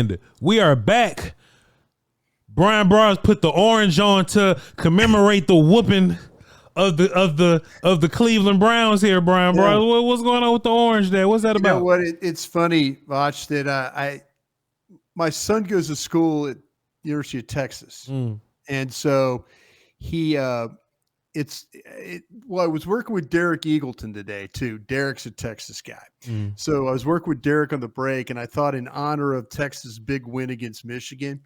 And we are back. Bryan Broaddus put the orange on to commemorate the whooping of the Cleveland Browns here, Bryan Broaddus. What's going on with the orange there? What's that about? You know what? It's funny, Voch, that my son goes to school at University of Texas. And so I was working with Derek Eagleton today too. Derek's a Texas guy. So I was working with Derek on the break, and I thought in honor of Texas' big win against Michigan.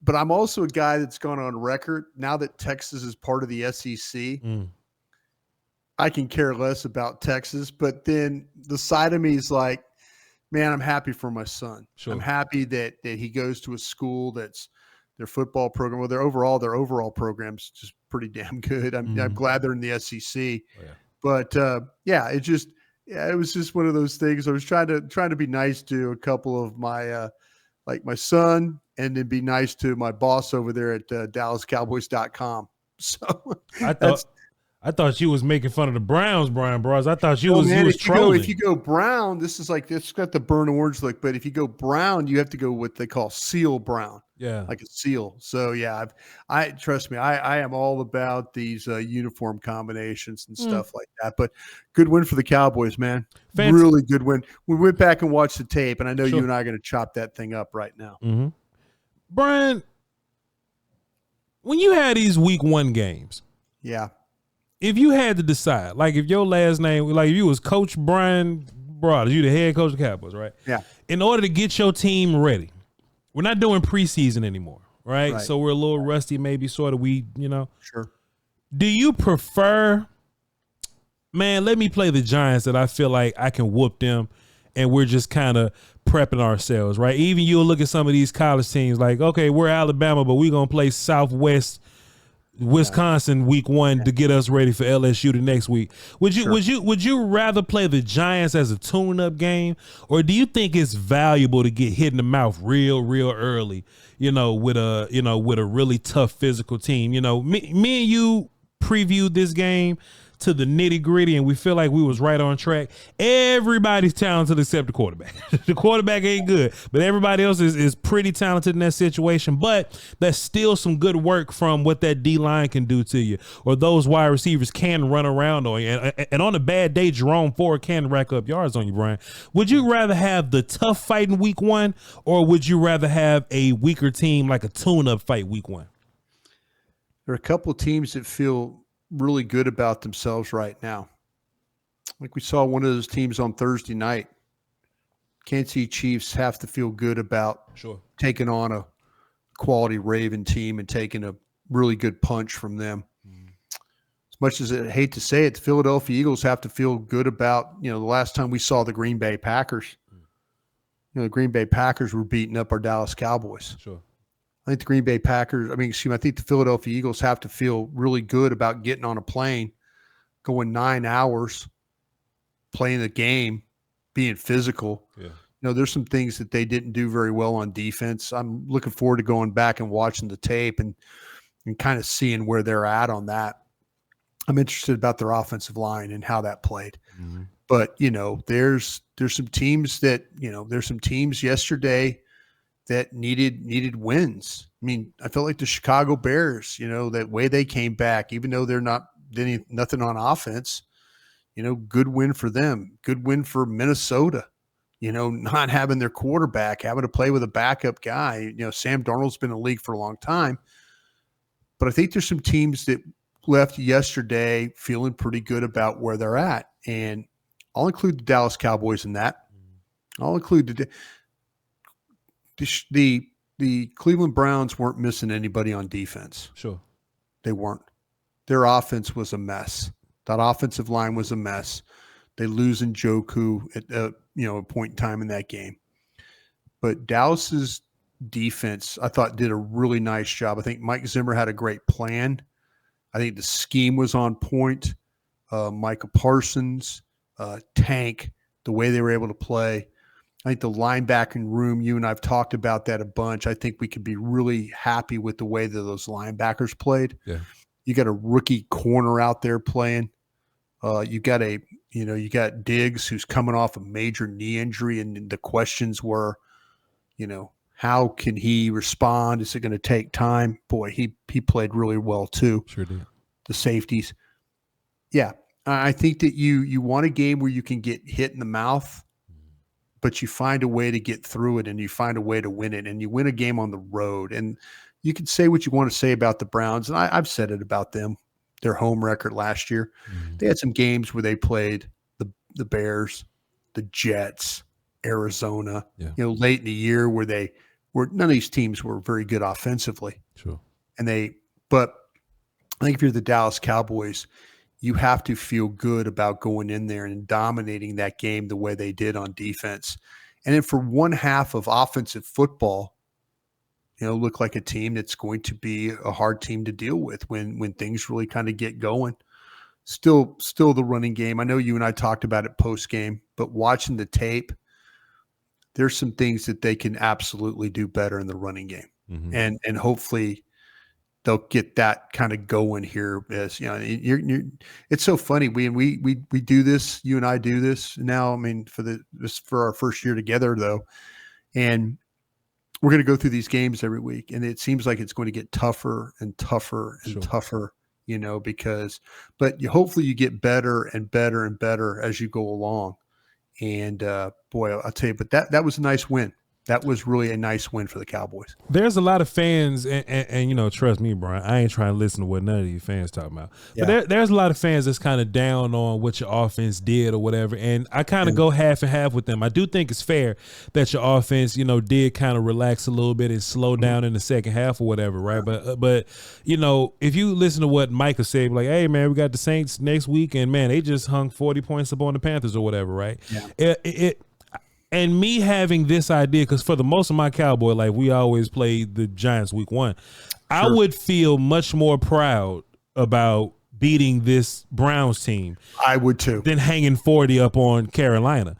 But I'm also a guy that's gone on record now that Texas is part of the SEC. I can care less about Texas, but then the side of me is like, man, I'm happy for my son. Sure. I'm happy that he goes to a school that's their football program. Well, their overall program's just pretty damn good. I'm glad they're in the SEC. Oh, yeah. But it was just one of those things. I was trying to be nice to a couple of my like my son, and then be nice to my boss over there at DallasCowboys.com. So I thought you was making fun of the Browns, Bryan Broaddus. I thought you was trolling. If you go brown, this is like, it's got the burnt orange look, but if you go brown, you have to go what they call seal brown. Yeah. Like a seal. So yeah, I trust me, I am all about these uniform combinations and stuff like that. But good win for the Cowboys, man. Really good win. We went back and watched the tape, and I know you and I are going to chop that thing up right now. Bryan, when you had these week 1 games, if you had to decide, like if your last name, like if you was Coach Bryan Broaddus, you the head coach of the Cowboys, right? Yeah. In order to get your team ready, we're not doing preseason anymore, right? So we're a little rusty, maybe sort of Sure. Do you prefer, man, let me play the Giants that I feel like I can whoop them, and we're just kind of prepping ourselves, right? Even you'll look at some of these college teams like, okay, we're Alabama, but we're going to play Southwest Wisconsin week 1 to get us ready for LSU the next week. Would you rather play the Giants as a tune-up game, or do you think it's valuable to get hit in the mouth real early, with a really tough physical team? Me and you previewed this game to the nitty-gritty, and we feel like we was right on track. Everybody's talented except the quarterback. The quarterback ain't good, but everybody else is pretty talented in that situation. But that's still some good work from what that D-line can do to you, or those wide receivers can run around on you. And on a bad day, Jerome Ford can rack up yards on you, Bryan. Would you rather have the tough fight in week 1, or would you rather have a weaker team like a tune-up fight week 1? There are a couple of teams that feel really good about themselves right now. Like we saw one of those teams on Thursday night. Kansas City Chiefs have to feel good about taking on a quality Raven team and taking a really good punch from them. As much as I hate to say it, the Philadelphia Eagles have to feel good about, the last time we saw the Green Bay Packers. The Green Bay Packers were beating up our Dallas Cowboys. I think the Green Bay Packers, I think the Philadelphia Eagles have to feel really good about getting on a plane, going 9 hours, playing the game, being physical. There's some things that they didn't do very well on defense. I'm looking forward to going back and watching the tape and kind of seeing where they're at on that. I'm interested about their offensive line and how that played. But, there's some teams that, there's some teams yesterday that needed wins. I felt like the Chicago Bears, that way they came back, even though they're nothing on offense, good win for them. Good win for Minnesota, not having their quarterback, having to play with a backup guy. Sam Darnold's been in the league for a long time. But I think there's some teams that left yesterday feeling pretty good about where they're at. And I'll include the Dallas Cowboys in that. I'll include the Cleveland Browns weren't missing anybody on defense. They weren't. Their offense was a mess. That offensive line was a mess. They lose Njoku at a point in time in that game. But Dallas's defense, I thought, did a really nice job. I think Mike Zimmer had a great plan. I think the scheme was on point. Micah Parsons, Tank, the way they were able to play. I think the linebacking room, you and I've talked about that a bunch. I think we could be really happy with the way that those linebackers played. You got a rookie corner out there playing. You got Diggs, who's coming off a major knee injury, and the questions were, How can he respond? Is it going to take time? Boy, he played really well too. Sure did. The safeties. Yeah. I think that you want a game where you can get hit in the mouth, but you find a way to get through it and you find a way to win it, and you win a game on the road. And you can say what you want to say about the Browns, and I've said it about them, their home record last year. Mm-hmm. They had some games where they played the Bears, the Jets, Arizona, late in the year where none of these teams were very good offensively. Sure. But I think if you're the Dallas Cowboys, you have to feel good about going in there and dominating that game the way they did on defense. And then for one half of offensive football, look like a team that's going to be a hard team to deal with when things really kind of get going. Still the running game. I know you and I talked about it post game, but watching the tape, there's some things that they can absolutely do better in the running game. Mm-hmm. And hopefully they'll get that kind of going here. As it's so funny. We do this. You and I do this now. I mean, for our first year together though, and we're going to go through these games every week, and it seems like it's going to get tougher and tougher and tougher. But hopefully you get better and better and better as you go along. And boy, I'll tell you, but that was a nice win. That was really a nice win for the Cowboys. There's a lot of fans, and trust me, Brian, I ain't trying to listen to what none of these fans talking about. Yeah. But there's a lot of fans that's kind of down on what your offense did or whatever, and I kind of go half and half with them. I do think it's fair that your offense, did kind of relax a little bit and slow down in the second half or whatever, right? But if you listen to what Micah said, like, hey, man, we got the Saints next week, and, man, they just hung 40 points up on the Panthers or whatever, right? Yeah. And me having this idea, because for the most of my Cowboy life, we always played the Giants week 1. Sure. I would feel much more proud about beating this Browns team. I would too. Than hanging 40 up on Carolina.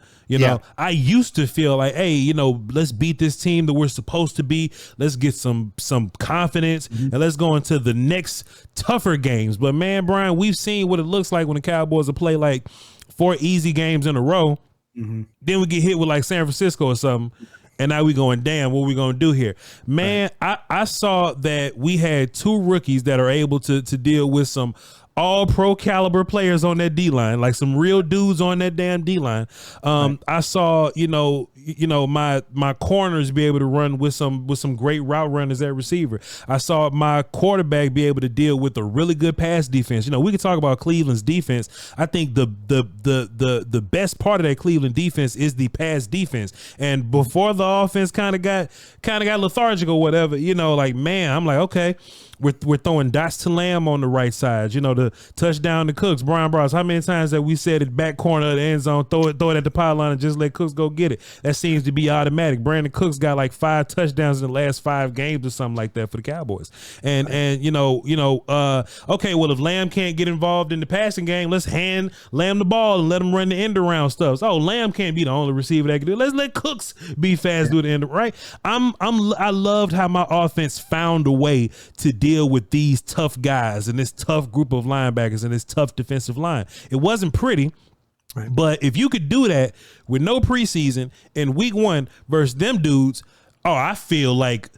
I used to feel like, hey, let's beat this team that we're supposed to be. Let's get some confidence, and let's go into the next tougher games. But, man, Brian, we've seen what it looks like when the Cowboys will play like 4 easy games in a row. Mm-hmm. Then we get hit with like San Francisco or something, and now we going, damn, what we gonna do here? Man, right. I saw that we had 2 rookies that are able to deal with some all pro caliber players on that D-line, like some real dudes on that damn D-line. Right. I saw, my corners be able to run with some great route runners at receiver. I saw my quarterback be able to deal with a really good pass defense. We can talk about Cleveland's defense. I think the best part of that Cleveland defense is the pass defense. And before the offense kind of got lethargic or whatever, I'm like, okay, we're throwing dots to Lamb on the right side, the touchdown to Cooks. Bryan Broaddus, how many times have we said it, back corner of the end zone, throw it at the pylon and just let Cooks go get it? That seems to be automatic. Brandon Cooks got like 5 touchdowns in the last 5 games or something like that for the Cowboys. And okay, well, if Lamb can't get involved in the passing game, let's hand Lamb the ball and let him run the end around stuff. So, Lamb can't be the only receiver that can do it. Let's let Cooks be fast do the end, right? I loved how my offense found a way to deal with these tough guys and this tough group of linebackers and this tough defensive line. It wasn't pretty, right, but if you could do that with no preseason in week 1 versus them dudes, I feel like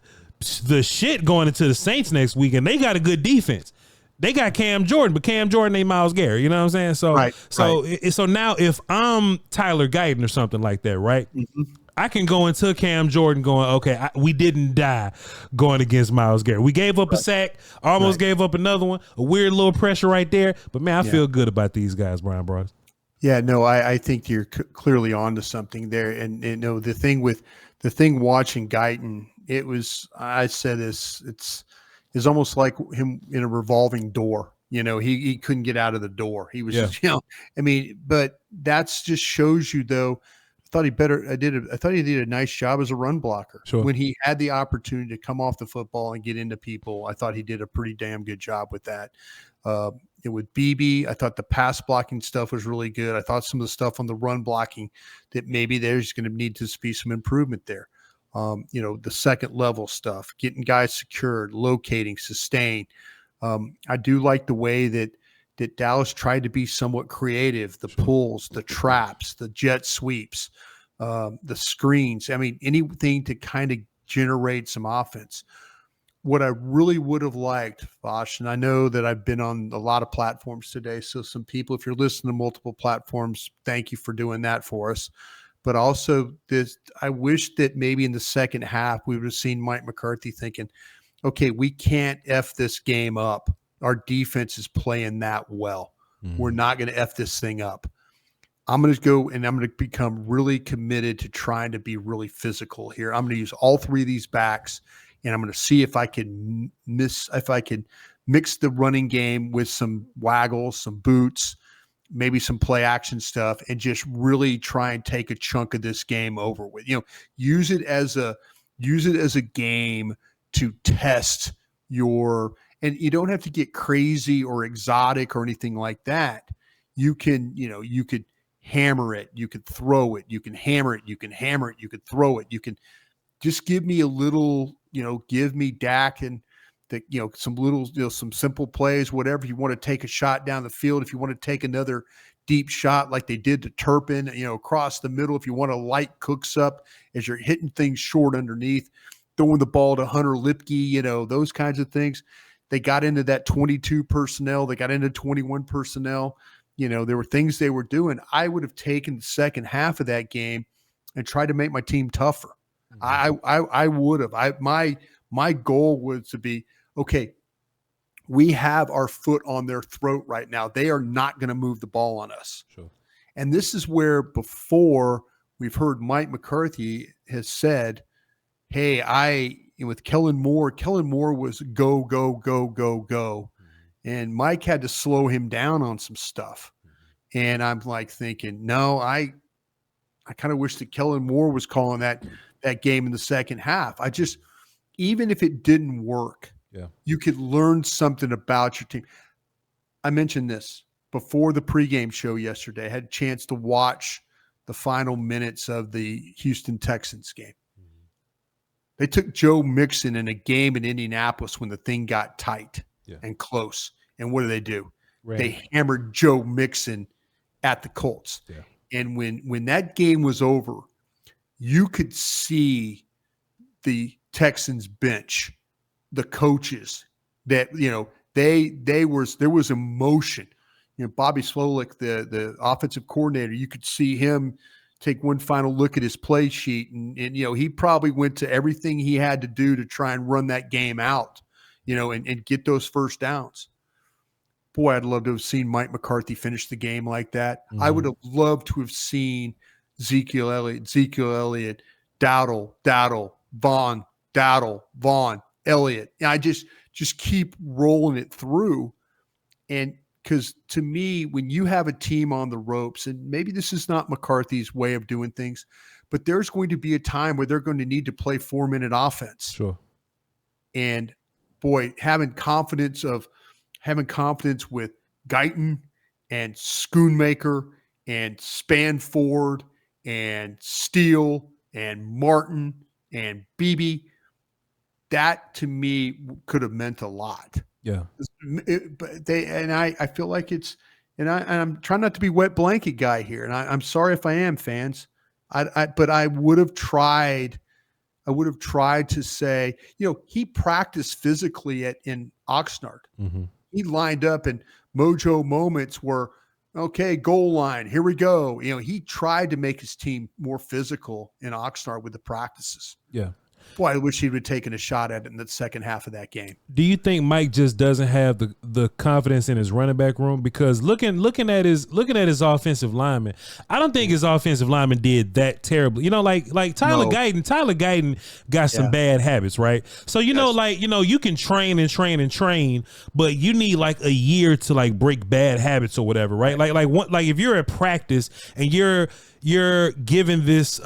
the shit going into the Saints next week, and they got a good defense. They got Cam Jordan, but Cam Jordan ain't Myles Garrett. You know what I'm saying? So, so now if I'm Tyler Guyton or something like that, right? Mm-hmm. I can go into Cam Jordan going, okay, we didn't die going against Myles Garrett. We gave up a sack, almost gave up another one, a weird little pressure right there. But, man, I feel good about these guys, Bryan Broaddus. Yeah, no, I think you're clearly on to something there. And the thing watching Guyton, I said it's almost like him in a revolving door. He couldn't get out of the door. He was just, but that's just shows you, though, I thought he did a nice job as a run blocker. Sure. When he had the opportunity to come off the football and get into people, I thought he did a pretty damn good job with that. With BB, I thought the pass blocking stuff was really good. I thought some of the stuff on the run blocking that maybe there's going to need to be some improvement there. The second level stuff, getting guys secured, locating, sustain. I do like the way that Dallas tried to be somewhat creative, the pulls, the traps, the jet sweeps. the screens. I mean, anything to kind of generate some offense. What I really would have liked, Voch, and I know that I've been on a lot of platforms today, so some people, if you're listening to multiple platforms, thank you for doing that for us. But also I wish that maybe in the second half we would have seen Mike McCarthy thinking, okay, we can't F this game up. Our defense is playing that well. We're not going to F this thing up. I'm going to go and I'm going to become really committed to trying to be really physical here. I'm going to use all three of these backs, and I'm going to see if I can mix the running game with some waggles, some boots, maybe some play action stuff, and just really try and take a chunk of this game over with. Use it as a game to test and you don't have to get crazy or exotic or anything like that. You could hammer it, you could throw it, you can hammer it, you can hammer it, you could throw it. You can just give me a little, give me Dak and some little, some simple plays, whatever. You want to take a shot down the field, if you want to take another deep shot like they did to Turpin, across the middle, if you want to light Cooks up as you're hitting things short underneath, throwing the ball to Hunter Lipke, those kinds of things. They got into that 22 personnel. They got into 21 personnel. There were things they were doing. I would have taken the second half of that game and tried to make my team tougher. I would have. My goal was to be, okay, we have our foot on their throat right now. They are not going to move the ball on us. Sure. And this is where before we've heard Mike McCarthy has said, hey, with Kellen Moore was go, go, go, go, go. And Mike had to slow him down on some stuff. And I'm like thinking, no, I kind of wish that Kellen Moore was calling that game in the second half. Even if it didn't work, you could learn something about your team. I mentioned this before the pregame show yesterday. I had a chance to watch the final minutes of the Houston Texans game. They took Joe Mixon in a game in Indianapolis when the thing got tight and close. And what do? They hammered Joe Mixon at the Colts. Yeah. And when that game was over, you could see the Texans bench, the coaches that, there was emotion. Bobby Slolik, the offensive coordinator, you could see him take one final look at his play sheet. And he probably went to everything he had to do to try and run that game out, and get those first downs. Boy, I'd love to have seen Mike McCarthy finish the game like that. I would have loved to have seen Ezekiel Elliott, Dowdle, Vaughn, Elliott. And I just keep rolling it through. And because to me, when you have a team on the ropes, and maybe this is not McCarthy's way of doing things, but there's going to be a time where they're going to need to play 4-minute offense. Sure. And boy, having confidence with Guyton and Schoonmaker and Spanford and Steele and Martin and Beebe, that to me could have meant a lot. Yeah. I feel like I'm trying not to be wet blanket guy here. And I'm sorry if I am, fans. But I would have tried to say, he practiced physically in Oxnard. Mm-hmm. He lined up in mojo moments where, okay, goal line, here we go. He tried to make his team more physical in Oxnard with the practices. Yeah. Boy, I wish he would have taken a shot at it in the second half of that game. Do you think Mike just doesn't have the confidence in his running back room? Because looking at his offensive lineman, I don't think his offensive lineman did that terribly. Like Tyler Guyton. Tyler Guyton got some bad habits, right? So you can train and train and train, but you need like a year to like break bad habits or whatever, right? Like if you're at practice and you're given this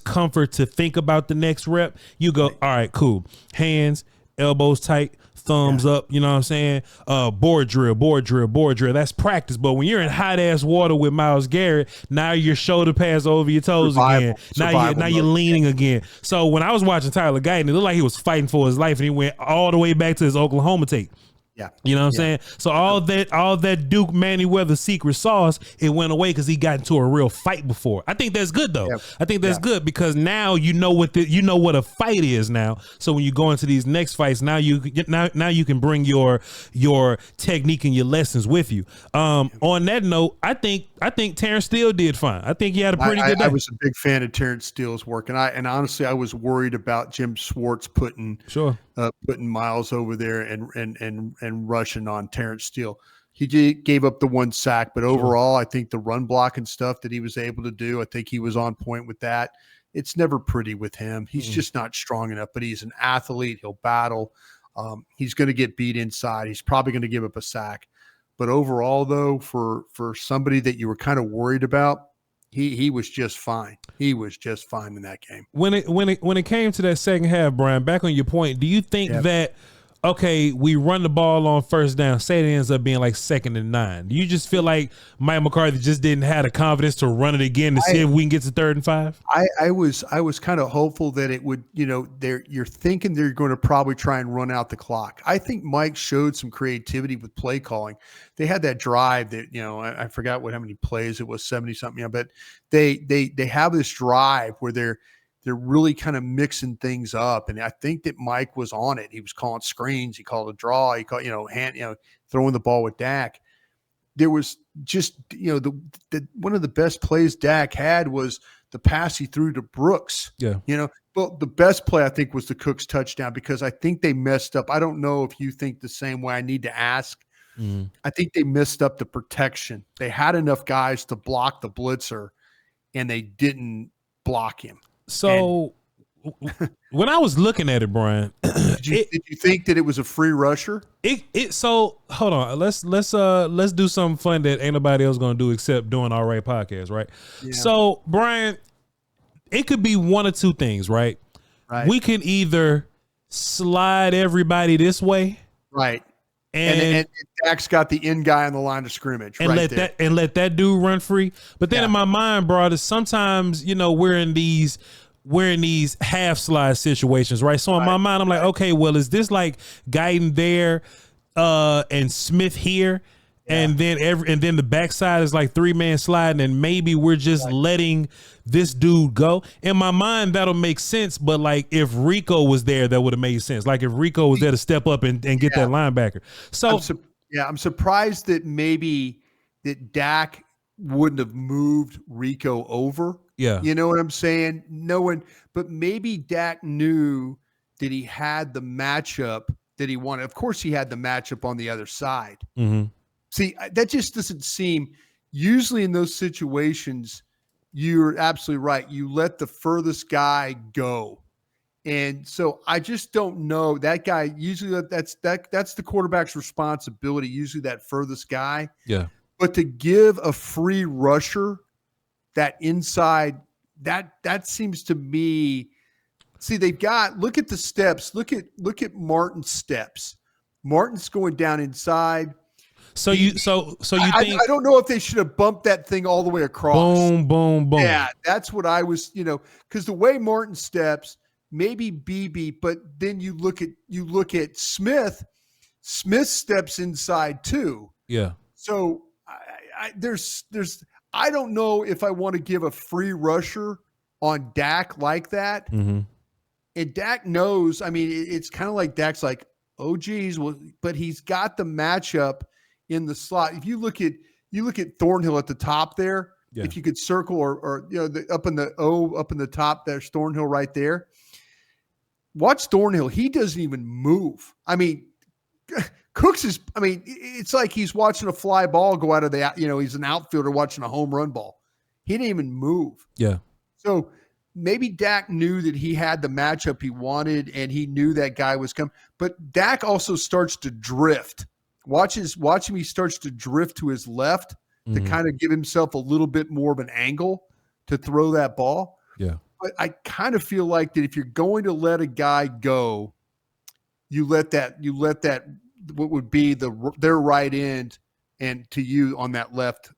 comfort to think about the next rep, you go, all right, cool. Hands, elbows tight, thumbs up, you know what I'm saying? Board drill. That's practice. But when you're in hot ass water with Myles Garrett, now your shoulder pads over your toes again. Now you're leaning again. So when I was watching Tyler Guyton, it looked like he was fighting for his life, and he went all the way back to his Oklahoma tape. Yeah. You know what I'm saying? So all that Duke Manyweather secret sauce, it went away because he got into a real fight before. I think that's good though. Yeah. I think that's good because now you know what a fight is now. So when you go into these next fights, now you can bring your technique and your lessons with you. On that note, I think Terrence Steele did fine. I think he had a pretty good day. I was a big fan of Terrence Steele's work, and honestly, I was worried about Jim Schwartz putting Miles over there and rushing on Terrence Steele. He gave up the one sack, but overall, I think the run block and stuff that he was able to do, I think he was on point with that. It's never pretty with him. He's just not strong enough, but he's an athlete. He'll battle. He's going to get beat inside. He's probably going to give up a sack. But overall, though, for somebody that you were kind of worried about, he was just fine. He was just fine in that game. When it came to that second half, Brian, back on your point, do you think that, okay, we run the ball on first down, say it ends up being like 2nd and 9. Do you just feel like Mike McCarthy just didn't have the confidence to run it again to see if we can get to 3rd and 5? I was kind of hopeful that it would, you're thinking they're going to probably try and run out the clock. I think Mike showed some creativity with play calling. They had that drive that, I forgot how many plays it was, 70 something, but they have this drive where they're really kind of mixing things up. And I think that Mike was on it. He was calling screens. He called a draw. He called, throwing the ball with Dak. There was just, one of the best plays Dak had was the pass he threw to Brooks. Yeah. Well, the best play I think was the Cooks touchdown because I think they messed up. I don't know if you think the same way. I need to ask. I think they messed up the protection. They had enough guys to block the blitzer and they didn't block him. So when I was looking at it, Brian, did you think that it was a free rusher? So hold on, let's do something fun that ain't nobody else gonna do except doing our right podcast, right? Yeah. So Brian, it could be one or two things, right? Right. We can either slide everybody this way, right, and Dak's got the end guy on the line of scrimmage, and let that dude run free. But then in my mind, Broaddus, sometimes we're in these half slide situations, right? So in my mind, I'm like, okay, well, is this like Guyton there and Smith here? And then the backside is like 3-man sliding, and maybe we're just letting this dude go. In my mind, that'll make sense. But like if Rico was there, that would have made sense. Like if Rico was there to step up and get that linebacker. So I'm surprised that maybe that Dak wouldn't have moved Rico over. Yeah. You know what I'm saying? But maybe Dak knew that he had the matchup that he wanted. Of course, he had the matchup on the other side. Mm-hmm. See, that just doesn't seem – usually in those situations, you're absolutely right. You let the furthest guy go. And so I just don't know. That guy, usually that's the quarterback's responsibility, usually that furthest guy. Yeah. But to give a free rusher that inside, that seems to me – see, they've got – look at the steps. Look at Martin's steps. Martin's going down inside – So you think I don't know if they should have bumped that thing all the way across. Boom, boom, boom. Yeah, that's what I was, because the way Martin steps, maybe BB, but then you look at Smith. Smith steps inside too. Yeah. So I don't know if I want to give a free rusher on Dak like that. Mm-hmm. And Dak knows. I mean, it's kind of like Dak's like, oh geez, well, but he's got the matchup in the slot. If you look at Thornhill at the top there, if you could circle or up in the top, there's Thornhill right there. Watch Thornhill. He doesn't even move. I mean, Cooks is, it's like he's watching a fly ball go out of the, he's an outfielder watching a home run ball. He didn't even move. Yeah. So maybe Dak knew that he had the matchup he wanted and he knew that guy was coming, but Dak also starts to drift. Watch him. He starts to drift to his left to kind of give himself a little bit more of an angle to throw that ball. Yeah. But I kind of feel like that if you're going to let a guy go, you let that what would be their right end and to you on that left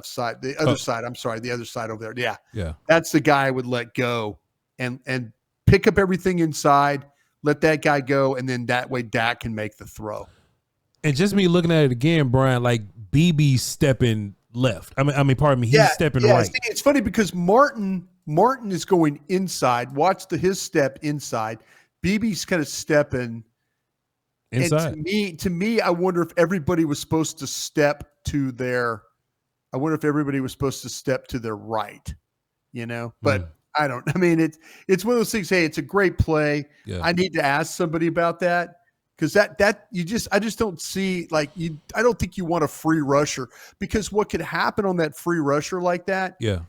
side, the other side. I'm sorry, the other side over there. Yeah. Yeah. That's the guy I would let go and pick up everything inside, let that guy go, and then that way Dak can make the throw. And just me looking at it again, Brian, like BB stepping left. Pardon me, he's stepping right. See, it's funny because Martin is going inside. Watch his step inside. BB's kind of stepping inside. And to me, I wonder if everybody was supposed to step to their. I wonder if everybody was supposed to step to their right. But I don't. I mean, it's one of those things. Hey, it's a great play. Yeah. I need to ask somebody about that. Because I just don't see I don't think you want a free rusher, because what could happen on that free rusher like that? Yeah,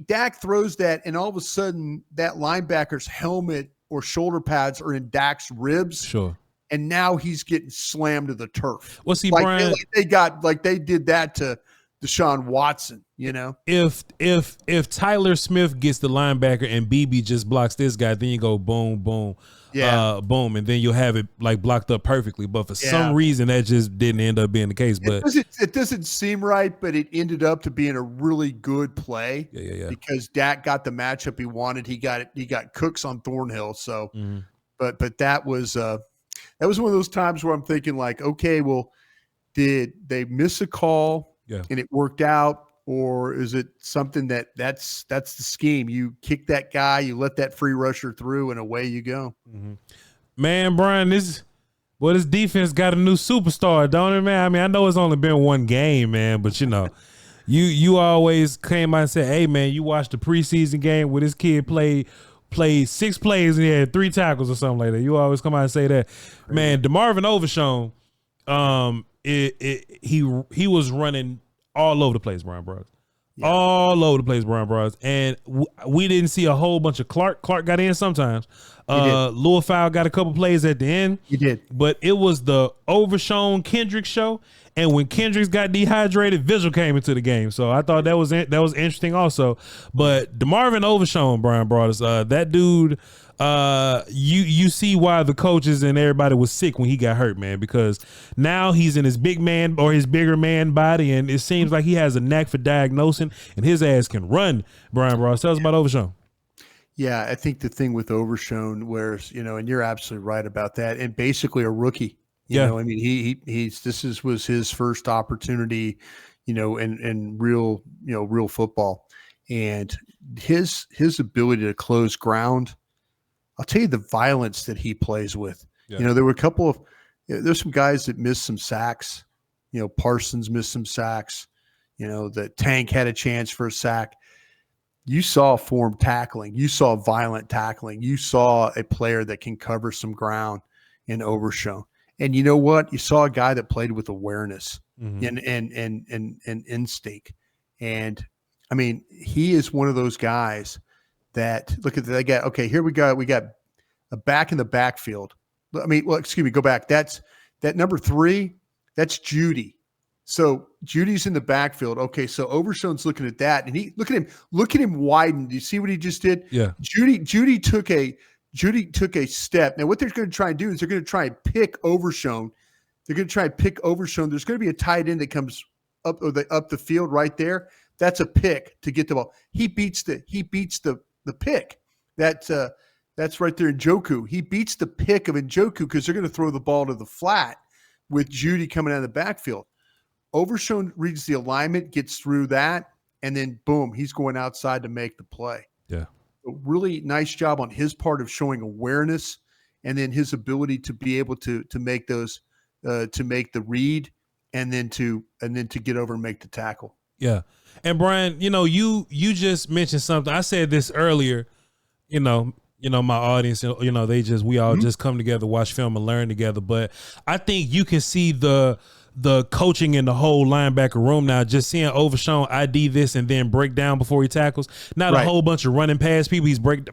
Dak throws that, and all of a sudden that linebacker's helmet or shoulder pads are in Dak's ribs. Sure. And now he's getting slammed to the turf. Well, see, Brian, they did that to Deshaun Watson. If Tyler Smith gets the linebacker and BB just blocks this guy, then you go boom, boom. Yeah. Boom, and then you'll have it like blocked up perfectly. But for some reason, that just didn't end up being the case. But it doesn't seem right, but it ended up to being a really good play. Yeah. Because Dak got the matchup he wanted. He got Cooks on Thornhill. So, but that was one of those times where I'm thinking like, okay, well, did they miss a call and it worked out? Or is it something that's the scheme? You kick that guy, you let that free rusher through, and away you go. Mm-hmm. Man, Brian, this defense got a new superstar, don't it, man? I mean, I know it's only been one game, man, but you always came out and said, hey, man, you watched the preseason game where this kid played 6 plays and he had 3 tackles or something like that. You always come out and say that. Crazy. Man, DeMarvin Overshown, he was running all over the place, Bryan Broaddus. Yeah. All over the place, Bryan Broaddus. And we didn't see a whole bunch of Clark. Clark got in sometimes. Louis Fowl got a couple plays at the end. He did. But it was the Overshown Kendricks show. And when Kendricks got dehydrated, Vigil came into the game. So I thought that was interesting also. But DeMarvin Overshown, Bryan Broaddus, that dude, you see why the coaches and everybody was sick when he got hurt, man, because now he's in his big man or his bigger man body, and it seems like he has a knack for diagnosing, and his ass can run. Bryan Broaddus, tell us about Overshown. Yeah, I think the thing with Overshown, where and you're absolutely right about that, and basically a rookie. You know, I mean, was his first opportunity, in real football, and his ability to close ground. I'll tell you the violence that he plays with. Yeah. There were there's some guys that missed some sacks. Parsons missed some sacks. The Tank had a chance for a sack. You saw form tackling. You saw violent tackling. You saw a player that can cover some ground in Overshown. And you know what? You saw a guy that played with awareness and instinct. And I mean, he is one of those guys that look at they got. Okay, here we got a back in the backfield. I mean, well, excuse me, go back. That's that number 3. That's Judy. So Judy's in the backfield. Okay, so Overshown's looking at that, and look at him widen. Do you see what he just did? Yeah. Judy took a step. Now, what they're going to try and do is they're going to try and pick Overshown. They're going to try and pick Overshown. There's going to be a tight end that comes up the field right there. That's a pick to get the ball. He beats the pick. That's right there in Njoku. He beats the pick of Njoku because they're going to throw the ball to the flat with Judy coming out of the backfield. Overshown reads the alignment, gets through that, and then boom, he's going outside to make the play. Yeah. A really nice job on his part of showing awareness, and then his ability to be able to make those to make the read and then to get over and make the tackle. Yeah. And Brian, you just mentioned something. I said this earlier, my audience, we all just come together, watch film and learn together. But I think you can see the coaching in the whole linebacker room now, just seeing Overshown ID this and then break down before he tackles. Not a whole bunch of running past people. He's break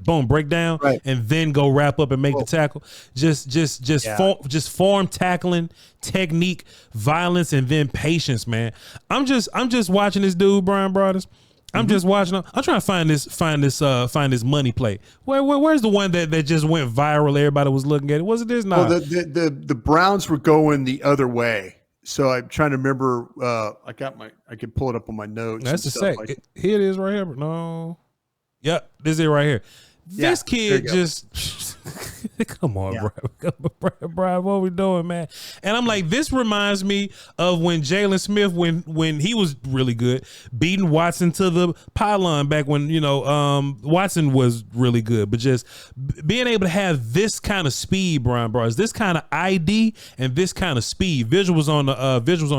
down and then go wrap up and make the tackle. Just form tackling, technique, violence, and then patience, man. I'm just watching this dude, Bryan Broaddus. I'm just watching. I'm trying to find this money play. Where's the one that just went viral? Everybody was looking at it. Was it this? No. Well, the Browns were going the other way. So I'm trying to remember. I can pull it up on my notes. That's the sack. Here it is right here. No. Yep, this is it right here. This kid just Come on, Brian, what are we doing, man? And I'm like, this reminds me of when Jalen Smith, when he was really good, beating Watson to the pylon back when, Watson was really good. But just being able to have this kind of speed, Bryan Broaddus, this kind of ID and this kind of speed. Visuals on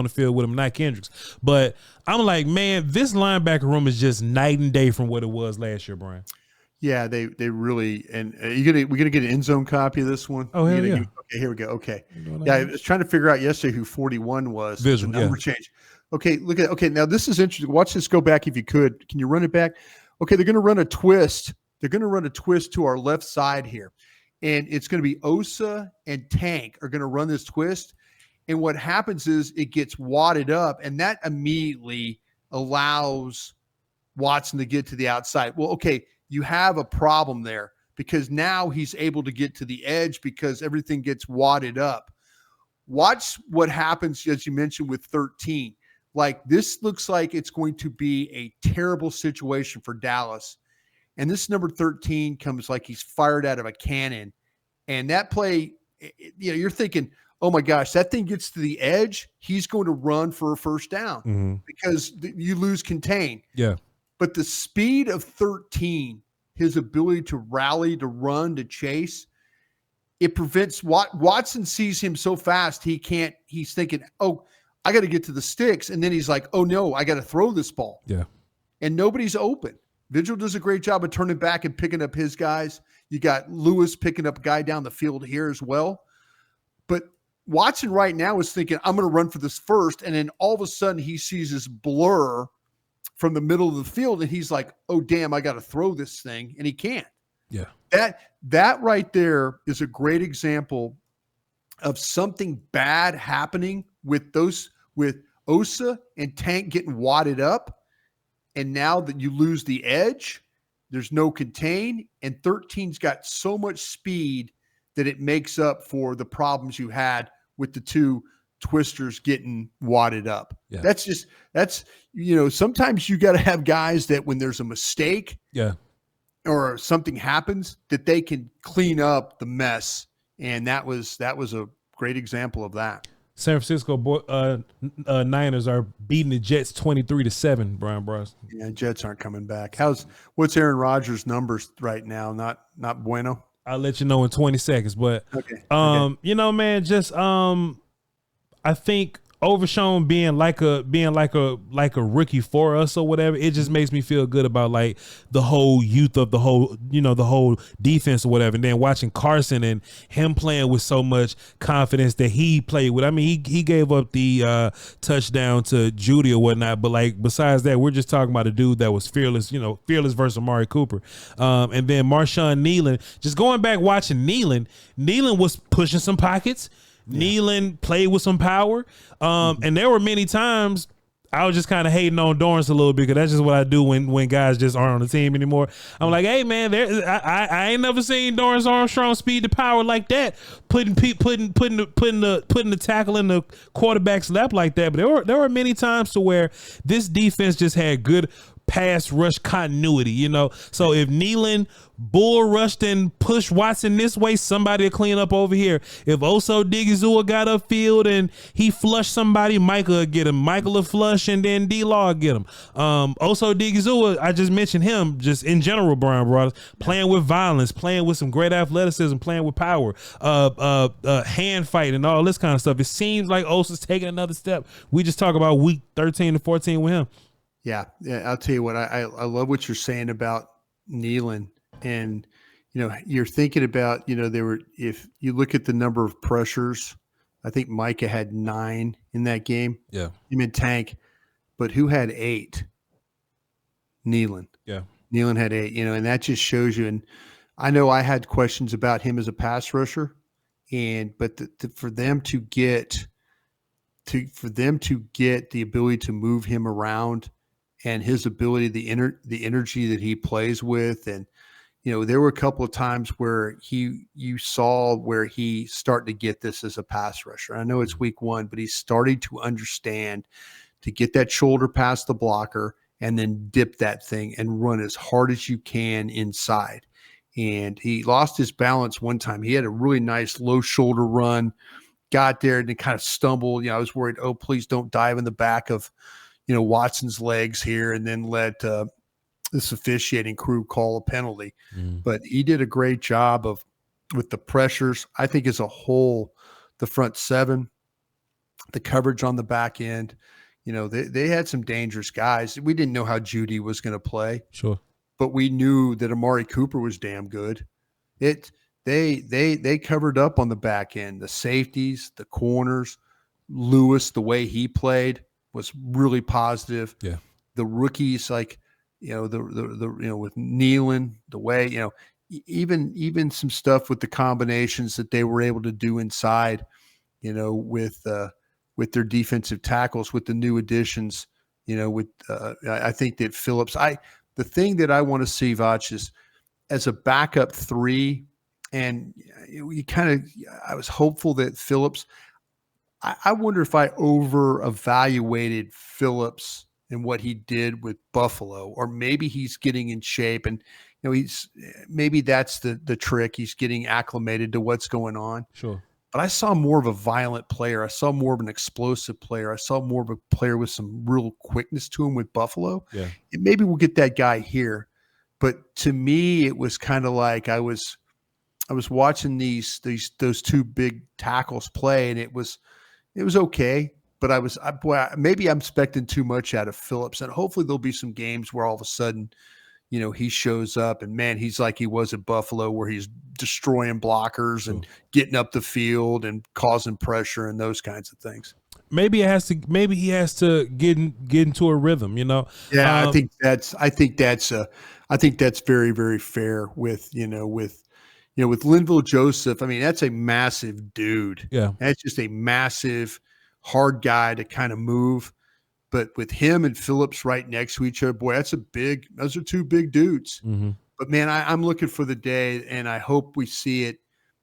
the field with him, not Kendricks. But I'm like, man, this linebacker room is just night and day from what it was last year, Brian. Yeah, they really, and we're gonna get an end zone copy of this one. Oh, hell yeah. Okay, here we go. Okay, yeah, I was trying to figure out yesterday who 41 was. Visual, the number change. Okay, look at. Okay, now this is interesting. Watch this go back if you could. Can you run it back? Okay, they're gonna run a twist. They're gonna run a twist to our left side here, and it's gonna be Osa and Tank are gonna run this twist. And what happens is it gets wadded up, and that immediately allows Watson to get to the outside. Well, okay. You have a problem there because now he's able to get to the edge because everything gets wadded up. Watch what happens, as you mentioned, with 13. Like, this looks like it's going to be a terrible situation for Dallas. And this number 13 comes like he's fired out of a cannon. And that play, you're thinking, oh my gosh, that thing gets to the edge. He's going to run for a first down because you lose contain. Yeah. But the speed of 13, his ability to rally, to run, to chase, it prevents Watson sees him so fast he's thinking, oh, I got to get to the sticks. And then he's like, oh no, I got to throw this ball. Yeah. And nobody's open. Vigil does a great job of turning back and picking up his guys. You got Lewis picking up a guy down the field here as well. But Watson right now is thinking, I'm going to run for this first. And then all of a sudden he sees this blur from the middle of the field, and he's like, oh, damn, I got to throw this thing, and he can't. Yeah. That right there is a great example of something bad happening with Osa and Tank getting wadded up, and now that you lose the edge, there's no contain, and 13's got so much speed that it makes up for the problems you had with the two twisters getting wadded up. Yeah. That's sometimes you got to have guys that when there's a mistake or something happens that they can clean up the mess. And that was a great example of that. San Francisco Niners are beating the Jets 23-7, Bryan Broaddus. Yeah, Jets aren't coming back. What's Aaron Rodgers' numbers right now? Not bueno. I'll let you know in 20 seconds, but okay. Man, just I think Overshown being like a rookie for us or whatever, it just makes me feel good about like the whole youth of the whole defense or whatever. And then watching Carson and him playing with so much confidence that he played with. I mean, he gave up the touchdown to Judy or whatnot, but like besides that, we're just talking about a dude that was fearless versus Amari Cooper. And then Marshawn Nealon, just going back watching Nealon was pushing some pockets. Nealon played with some power. And there were many times I was just kind of hating on Dorrance a little bit because that's just what I do when guys just aren't on the team anymore. I'm like, hey man, I ain't never seen Dorrance Armstrong speed to power like that, putting the tackle in the quarterback's lap like that. But there were many times to where this defense just had good pass rush continuity, So if Nealon bull rushed and pushed Watson this way, somebody will clean up over here. If Oso Digizua got upfield and he flushed somebody, Michael will get him. Michael will flush and then D-Law will get him. Oso Digizua, I just mentioned him just in general, Bryan Broaddus, playing with violence, playing with some great athleticism, playing with power, hand fight and all this kind of stuff. It seems like Osa's taking another step. We just talk about week 13 to 14 with him. Yeah, I'll tell you what, I love what you're saying about Nealon. And, you're thinking about, if you look at the number of pressures, I think Micah had 9 in that game. Yeah. Him and Tank. But who had 8? Nealon. Yeah. Nealon had 8, and that just shows you. And I know I had questions about him as a pass rusher. But for them to get the ability to move him around and his ability, the energy that he plays with. And, there were a couple of times where you saw where he started to get this as a pass rusher. I know it's week 1, but he's starting to understand to get that shoulder past the blocker and then dip that thing and run as hard as you can inside. and he lost his balance one time. He had a really nice low shoulder run, got there and then kind of stumbled. I was worried, oh, please don't dive in the back of, Watson's legs here, and then let this officiating crew call a penalty. But he did a great job with the pressures. I think as a whole, the front seven, the coverage on the back end, they had some dangerous guys. We didn't know how Judy was going to play. Sure. But we knew that Amari Cooper was damn good. They covered up on the back end, the safeties, the corners. Lewis, the way he played was really positive. Yeah. The rookies, like, with Nealon, the way, even some stuff with the combinations that they were able to do inside, with their defensive tackles, with the new additions, I think that Phillips, the thing that I want to see, Voch, is as a backup 3, and I was hopeful that Phillips, I wonder if I over-evaluated Phillips and what he did with Buffalo, or maybe he's getting in shape and, maybe that's the trick. He's getting acclimated to what's going on. Sure. But I saw more of a violent player. I saw more of an explosive player. I saw more of a player with some real quickness to him with Buffalo. Yeah. And maybe we'll get that guy here. But to me, it was kind of like I was watching those two big tackles play, and it was okay. But maybe I'm expecting too much out of Phillips, and hopefully there'll be some games where all of a sudden, he shows up and, man, he's like he was at Buffalo, where he's destroying blockers and getting up the field and causing pressure and those kinds of things. Maybe he has to get into a rhythm, Yeah, I think that's very, very fair with Linville Joseph. I mean, that's a massive dude. Yeah. That's just a massive, hard guy to kind of move. But with him and Phillips right next to each other, boy, those are two big dudes. Mm-hmm. But, man, I'm looking for the day, and I hope we see it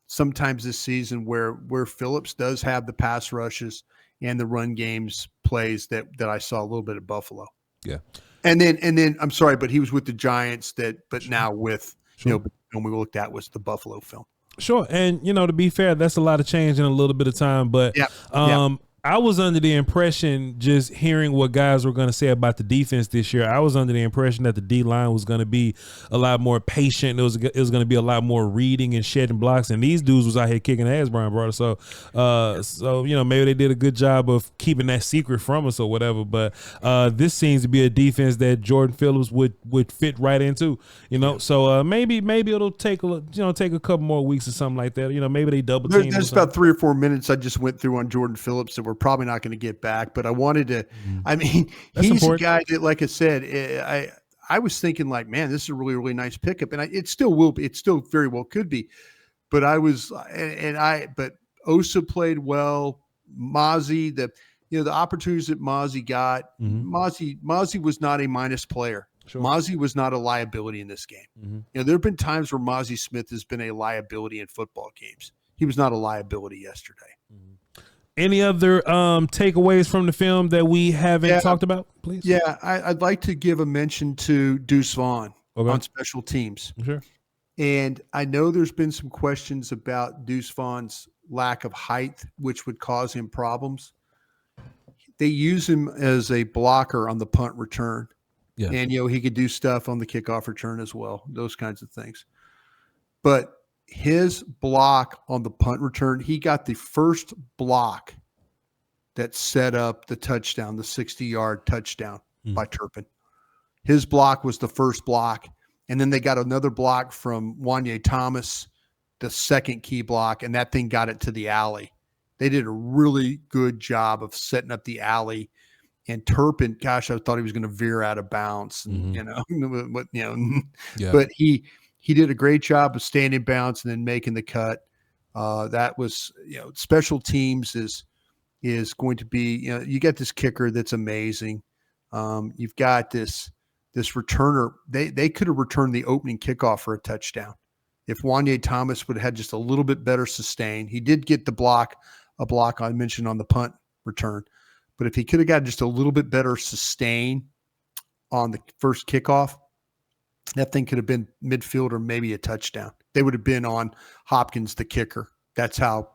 sometimes this season where Phillips does have the pass rushes and the run games plays that I saw a little bit at Buffalo. Yeah. And then I'm sorry, but he was with the Giants now with, when we looked at was the Buffalo film. Sure. And, to be fair, that's a lot of change in a little bit of time. But I was under the impression, just hearing what guys were going to say about the defense this year, I was under the impression that the D-line was going to be a lot more patient. It was going to be a lot more reading and shedding blocks. And these dudes was out here kicking ass, Bryan Broaddus. So maybe they did a good job of keeping that secret from us or whatever. But this seems to be a defense that Jordan Phillips would fit right into, So maybe it'll take a couple more weeks or something like that. Maybe they double team. There's about 3 or 4 minutes I just went through on Jordan Phillips that we're probably not going to get back, but I wanted to. I mean, he's important. A guy that, like I said, I was thinking like, man, this is a really, really nice pickup, and it still will be. It still very well could be, but but Osa played well. Mozzie, the opportunities that Mozzie got, Mozzie was not a minus player. Sure. Mozzie was not a liability in this game. Mm-hmm. There have been times where Mozzie Smith has been a liability in football games. He was not a liability yesterday. Mm-hmm. Any other takeaways from the film that we haven't talked about, please? Yeah, I'd like to give a mention to Deuce Vaughn on special teams. Sure. And I know there's been some questions about Deuce Vaughn's lack of height, which would cause him problems. They use him as a blocker on the punt return. Yeah. And, he could do stuff on the kickoff return as well, those kinds of things. But his block on the punt return, he got the first block that set up the touchdown, the 60-yard touchdown by Turpin. His block was the first block. And then they got another block from Wanye Thomas, the second key block, and that thing got it to the alley. They did a really good job of setting up the alley. And Turpin, gosh, I thought he was going to veer out of bounds, but he did a great job of staying in bounds and then making the cut. That was, special teams is going to be, you got this kicker that's amazing. You've got this returner. They could have returned the opening kickoff for a touchdown if Wanye Thomas would have had just a little bit better sustain. He did get a block I mentioned on the punt return. But if he could have got just a little bit better sustain on the first kickoff, That thing could have been midfield or maybe a touchdown. They would have been on Hopkins, the kicker. That's how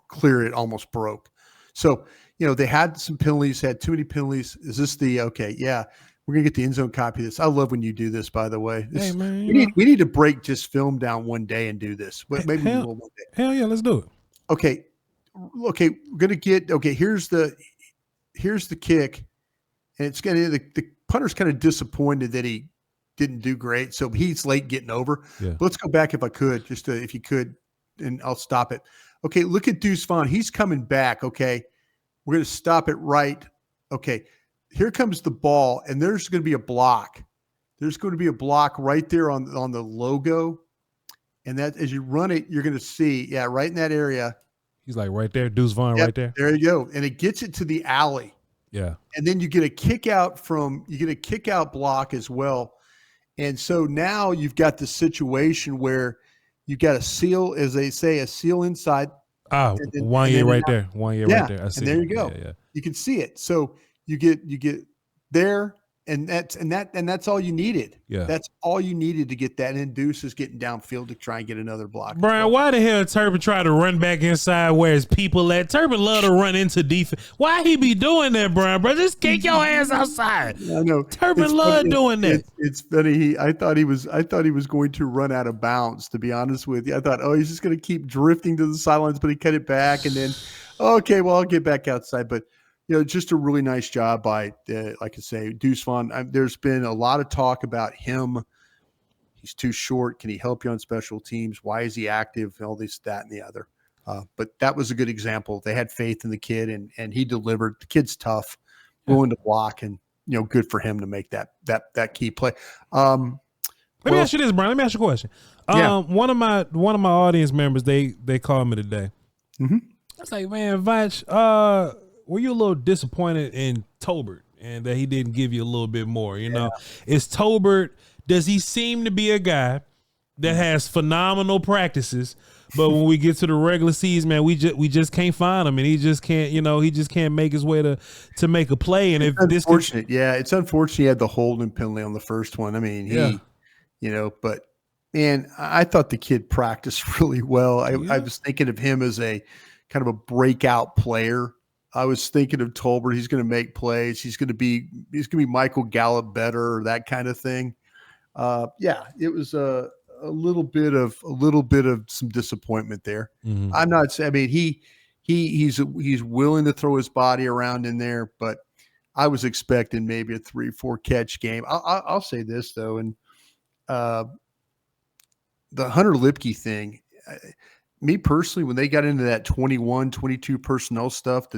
clear it almost broke. So, they had some penalties, had too many penalties. Is this okay, yeah, we're going to get the end zone copy of this. I love when you do this, by the way. Hey, man, we need to break just film down one day and do this. Maybe one day. Hell yeah, let's do it. Okay, we're going to get, here's the kick. And it's going to, the punter's kind of disappointed that he didn't do great. So he's late getting over. Yeah. But let's go back if I could, if you could, and I'll stop it. Okay, look at Deuce Vaughn. He's coming back, okay? We're going to stop it right. Okay, here comes the ball, and there's going to be a block. There's going to be a block right there on the logo. And that as you run it, you're going to see, right in that area. He's like right there, Deuce Vaughn right there. There you go. And it gets it to the alley. Yeah. And then you get a kick out block as well. And so now you've got the situation where you've got a seal, as they say, a seal inside. One year right there. Right there. I see. And there you go. Yeah. You can see it. So you get there, and that's all you needed. Yeah. That's all you needed to get that. And then Deuce is getting downfield to try and get another block. Bryan, why the hell Turpin try to run back inside where his people at? Turpin love to run into defense. Why he be doing that, Bryan? Bro, just kick your ass outside. I know. Turpin love doing that. It's funny. I thought he was going to run out of bounds, to be honest with you. I thought, he's just going to keep drifting to the sidelines, but he cut it back, and then, okay, well, I'll get back outside. But just a really nice job by, like I say, Deuce Vaughn. There's been a lot of talk about him. He's too short. Can he help you on special teams? Why is he active? All this, that, and the other. But that was a good example. They had faith in the kid, and he delivered. The kid's tough, willing to block, and good for him to make that key play. Let me ask you this, Bryan. Let me ask you a question. One of my audience members, they called me today. Mm-hmm. I was like, man, Voch, were you a little disappointed in Tolbert and that he didn't give you a little bit more? Is Tolbert, does he seem to be a guy that has phenomenal practices, but when we get to the regular season, man, we just can't find him, and he just can't, he just can't make his way to make a play. And it's unfortunate. It's unfortunate he had the holding penalty on the first one. I mean, but man, I thought the kid practiced really well. I was thinking of him as a kind of a breakout player. I was thinking of Tolbert. He's going to make plays. He's going to be Michael Gallup better, or that kind of thing. It was a little bit of some disappointment there. Mm-hmm. I'm not saying. I mean, he's willing to throw his body around in there, but I was expecting maybe a 3-4 catch game. I'll say this though, and the Hunter Lipke thing. Me personally, when they got into that 21, 22 personnel stuff, the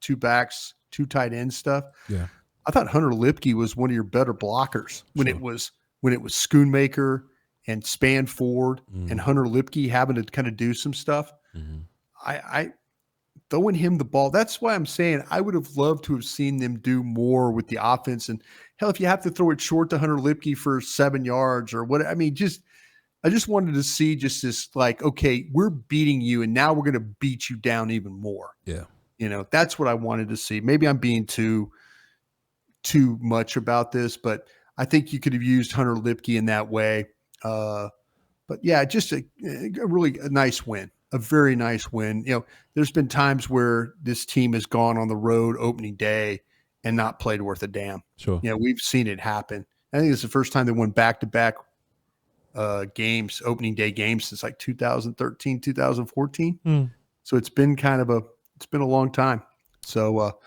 two backs, 2 tight end stuff, I thought Hunter Lipke was one of your better blockers when it was Schoonmaker and Spanford and Hunter Lipke having to kind of do some stuff. Mm-hmm. I throwing him the ball. That's why I'm saying I would have loved to have seen them do more with the offense. And hell, if you have to throw it short to Hunter Lipke for 7 yards or what, I mean, I just wanted to see just this, like, okay, we're beating you, and now we're going to beat you down even more. Yeah. That's what I wanted to see. Maybe I'm being too much about this, but I think you could have used Hunter Lipke in that way. But yeah, just a really nice win, a very nice win. There's been times where this team has gone on the road opening day and not played worth a damn. Sure. We've seen it happen. I think it's the first time they won back-to-back games, opening day games, since like 2013, 2014. So it's been a long time. So,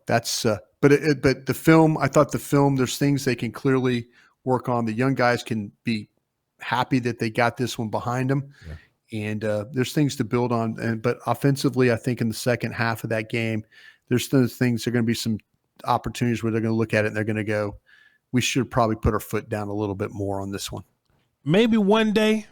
that's, but the film, I thought there's things they can clearly work on. The young guys can be happy that they got this one behind them. Yeah. And there's things to build on. But offensively, I think in the second half of that game, there's those things, there are going to be some opportunities where they're going to look at it and they're going to go, we should probably put our foot down a little bit more on this one. Maybe one day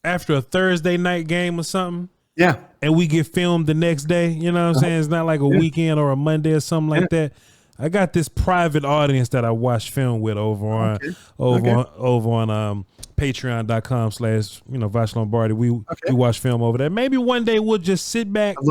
after a Thursday night game or something. Yeah. And we get filmed the next day. You know what I'm saying? It's not like a weekend or a Monday or something like that. I got this private audience that I watch film with over on patreon.com/Voch Lombardi. We watch film over there. Maybe one day we'll just sit back. I'd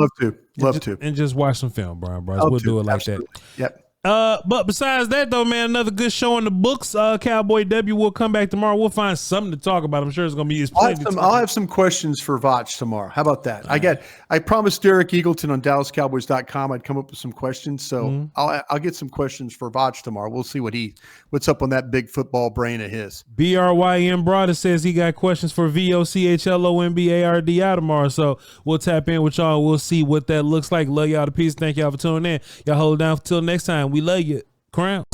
love to. And just watch some film, Bryan Broaddus. We'll do it like Absolutely. that. Yep. But besides that, though, man, another good show in the books. Cowboy W will come back tomorrow. We'll find something to talk about. I'm sure it's gonna be. I'll have some questions for Voch tomorrow. How about that? I promised Derek Eagleton on DallasCowboys.com I'd come up with some questions, so I'll get some questions for Voch tomorrow. We'll see what's up on that big football brain of his. Bryan Broaddus says he got questions for VOCHLOMBARDI tomorrow, so we'll tap in with y'all. We'll see what that looks like. Love y'all to peace. Thank y'all for tuning in. Y'all hold down until next time. We love you. Crown.